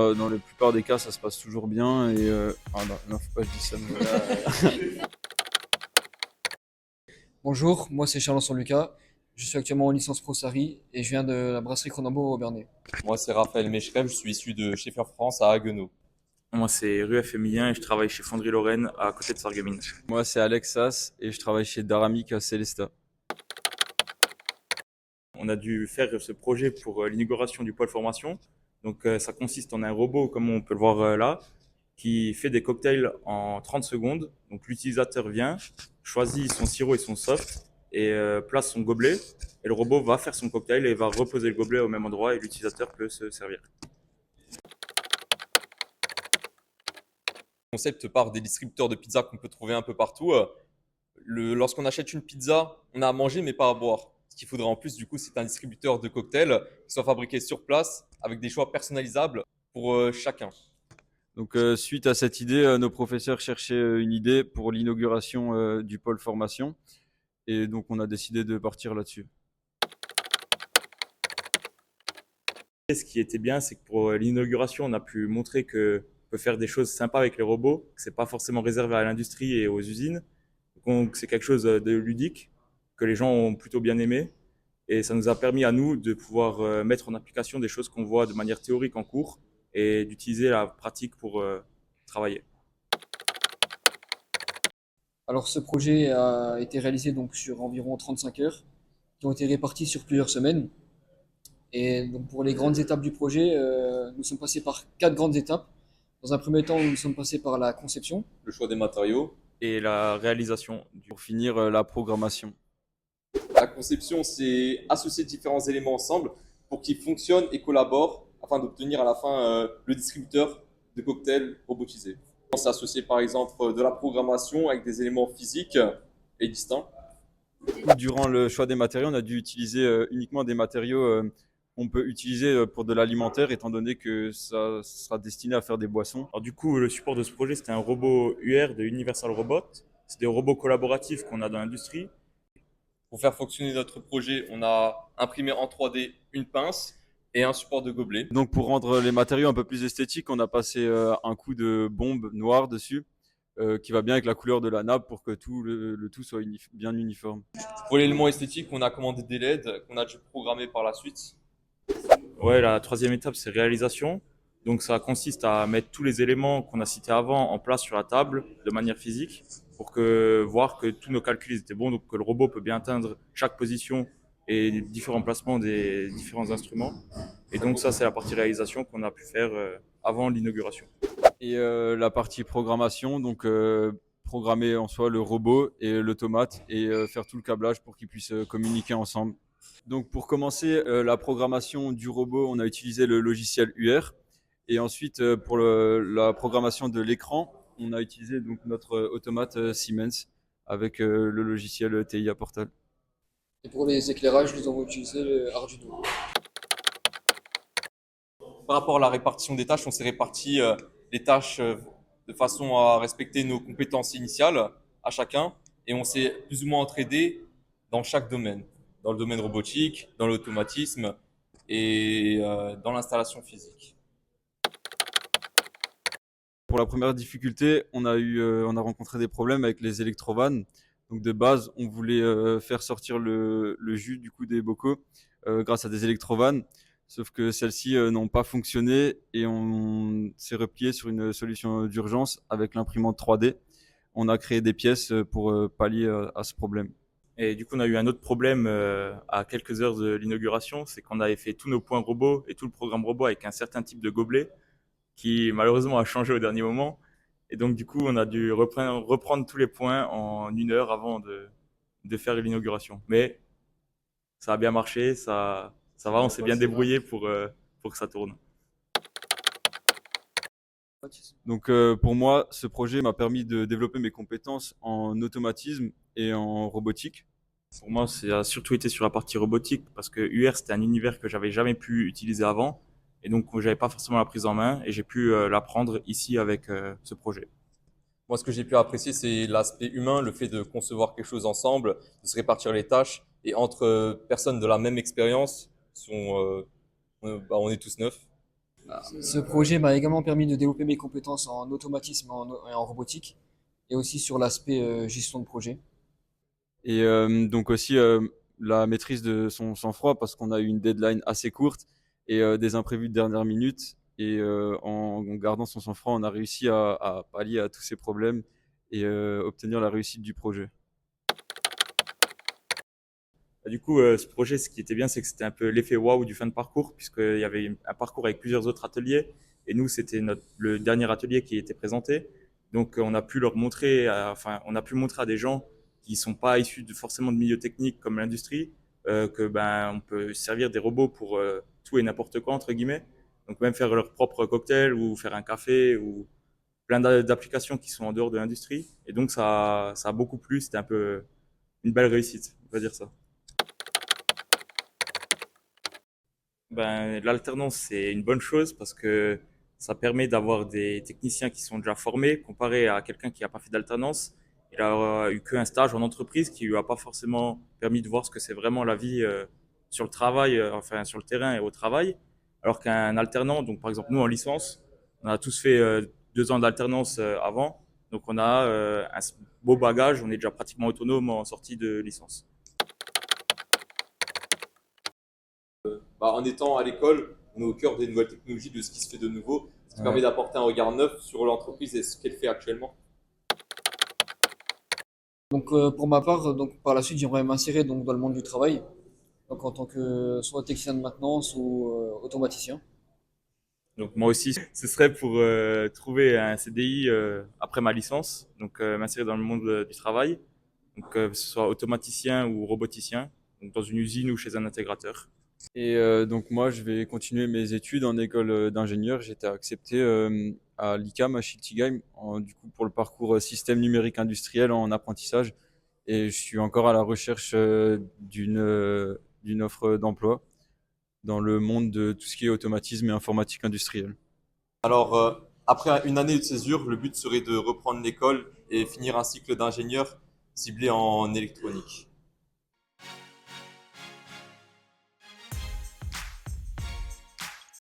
Dans la plupart des cas, ça se passe toujours bien et ah non, faut pas que je dise ça, mais voilà. Bonjour, moi c'est Charles-Antoine Lucas. Je suis actuellement en licence Pro Sari et je viens de la brasserie Cronenbourg au Bernay. Moi, c'est Raphaël Mechrem, je suis issu de Schaeffer France à Haguenau. Moi, c'est Ruef Emilien et je travaille chez Fonderie Lorraine à côté de Sarreguemines. Moi, c'est Alex Sass et je travaille chez Daramic à Célestat. On a dû faire ce projet pour l'inauguration du pôle formation. Donc, ça consiste en un robot, comme on peut le voir là, qui fait des cocktails en 30 secondes. Donc, l'utilisateur vient, choisit son sirop et son soft et place son gobelet. Et le robot va faire son cocktail et va reposer le gobelet au même endroit et l'utilisateur peut se servir. Le concept part des distributeurs de pizza qu'on peut trouver un peu partout. Lorsqu'on achète une pizza, on a à manger mais pas à boire. Ce qu'il faudrait en plus, du coup, c'est un distributeur de cocktails qui soit fabriqué sur place avec des choix personnalisables pour chacun. Donc, suite à cette idée, nos professeurs cherchaient une idée pour l'inauguration du pôle formation et donc on a décidé de partir là-dessus. Et ce qui était bien, c'est que pour l'inauguration, on a pu montrer que on peut faire des choses sympas avec les robots, que c'est pas forcément réservé à l'industrie et aux usines. Donc c'est quelque chose de ludique que les gens ont plutôt bien aimé et ça nous a permis à nous de pouvoir mettre en application des choses qu'on voit de manière théorique en cours et d'utiliser la pratique pour travailler. Alors ce projet a été réalisé donc sur environ 35 heures qui ont été réparties sur plusieurs semaines. Et donc pour les grandes étapes du projet, nous sommes passés par 4 grandes étapes. Dans un premier temps, nous sommes passés par la conception. Le choix des matériaux. Et la réalisation Pour finir, la programmation. La conception, c'est associer différents éléments ensemble pour qu'ils fonctionnent et collaborent afin d'obtenir à la fin le distributeur de cocktails robotisé. C'est associer par exemple de la programmation avec des éléments physiques et distincts. Durant le choix des matériaux, on a dû utiliser uniquement des matériaux qu'on peut utiliser pour de l'alimentaire, étant donné que ça sera destiné à faire des boissons. Alors du coup, le support de ce projet, c'était un robot UR de Universal Robot. C'est des robots collaboratifs qu'on a dans l'industrie. Pour faire fonctionner notre projet, on a imprimé en 3D une pince et un support de gobelet. Donc pour rendre les matériaux un peu plus esthétiques, on a passé un coup de bombe noire dessus, qui va bien avec la couleur de la nappe pour que tout le tout soit bien uniforme. Pour l'élément esthétique, on a commandé des LED qu'on a dû programmer par la suite. Ouais, la troisième étape, c'est réalisation. Donc ça consiste à mettre tous les éléments qu'on a cités avant en place sur la table de manière physique pour voir que tous nos calculs étaient bons, donc que le robot peut bien atteindre chaque position et les différents placements des différents instruments. Et donc ça, c'est la partie réalisation qu'on a pu faire avant l'inauguration. Et la partie programmation, donc programmer en soi le robot et l'automate et faire tout le câblage pour qu'ils puissent communiquer ensemble. Donc pour commencer la programmation du robot, on a utilisé le logiciel UR. Et ensuite, pour la programmation de l'écran, on a utilisé donc notre automate Siemens avec le logiciel TIA Portal. Et pour les éclairages, nous avons utilisé le Arduino. Par rapport à la répartition des tâches, on s'est réparti les tâches de façon à respecter nos compétences initiales à chacun et on s'est plus ou moins entraidé dans chaque domaine, dans le domaine robotique, dans l'automatisme et dans l'installation physique. Pour la première difficulté, on a rencontré des problèmes avec les électrovannes. Donc de base, on voulait faire sortir le jus du coup des bocaux grâce à des électrovannes. Sauf que celles-ci n'ont pas fonctionné et on s'est replié sur une solution d'urgence avec l'imprimante 3D. On a créé des pièces pour pallier à ce problème. Et du coup, on a eu un autre problème à quelques heures de l'inauguration, c'est qu'on avait fait tous nos points robots et tout le programme robot avec un certain type de gobelet qui malheureusement a changé au dernier moment. Et donc du coup, on a dû reprendre tous les points en 1 heure avant de faire l'inauguration. Mais ça a bien marché, ça va, on s'est bien débrouillé pour que ça tourne. Donc pour moi, ce projet m'a permis de développer mes compétences en automatisme et en robotique. Pour moi, ça a surtout été sur la partie robotique parce que UR, c'était un univers que j'avais jamais pu utiliser avant. Et donc, j'avais pas forcément la prise en main et j'ai pu l'apprendre ici avec ce projet. Moi, ce que j'ai pu apprécier, c'est l'aspect humain, le fait de concevoir quelque chose ensemble, de se répartir les tâches et entre personnes de la même expérience, on est tous neufs. Ce projet m'a également permis de développer mes compétences en automatisme et en robotique, et aussi sur l'aspect gestion de projet. Et donc aussi la maîtrise de son sang-froid parce qu'on a eu une deadline assez courte et des imprévus de dernière minute. Et en gardant son sang-froid, on a réussi à pallier à tous ces problèmes et obtenir la réussite du projet. Du coup, ce projet, ce qui était bien, c'est que c'était un peu l'effet waouh du fin de parcours, puisqu'il y avait un parcours avec plusieurs autres ateliers. Et nous, c'était le dernier atelier qui était présenté. Donc, on a pu leur montrer, enfin, on a pu montrer à des gens qui sont pas issus forcément de milieux techniques comme l'industrie, que ben, on peut servir des robots pour tout et n'importe quoi, entre guillemets. Donc, même faire leur propre cocktail ou faire un café ou plein d'applications qui sont en dehors de l'industrie. Et donc, ça a beaucoup plu. C'était un peu une belle réussite, on va dire ça. Ben, l'alternance, c'est une bonne chose parce que ça permet d'avoir des techniciens qui sont déjà formés comparé à quelqu'un qui n'a pas fait d'alternance. Il a eu qu'un stage en entreprise qui lui a pas forcément permis de voir ce que c'est vraiment la vie sur le travail, enfin sur le terrain et au travail. Alors qu'un alternant, donc par exemple nous en licence, on a tous fait 2 ans d'alternance avant, donc on a un beau bagage, on est déjà pratiquement autonome en sortie de licence. En étant à l'école, on est au cœur des nouvelles technologies, de ce qui se fait de nouveau, ce qui permet d'apporter un regard neuf sur l'entreprise et ce qu'elle fait actuellement. Donc pour ma part, donc par la suite, j'aimerais m'insérer donc dans le monde du travail, donc en tant que soit technicien de maintenance ou automaticien. Donc moi aussi, ce serait pour trouver un CDI après ma licence, donc m'insérer dans le monde du travail, donc que ce soit automaticien ou roboticien, donc dans une usine ou chez un intégrateur. Et donc moi, je vais continuer mes études en école d'ingénieur. J'étais accepté à l'ICAM à Schiltigheim, du coup pour le parcours système numérique industriel en apprentissage. Et je suis encore à la recherche d'une offre d'emploi dans le monde de tout ce qui est automatisme et informatique industrielle. Alors, après une année de césure, le but serait de reprendre l'école et finir un cycle d'ingénieur ciblé en électronique.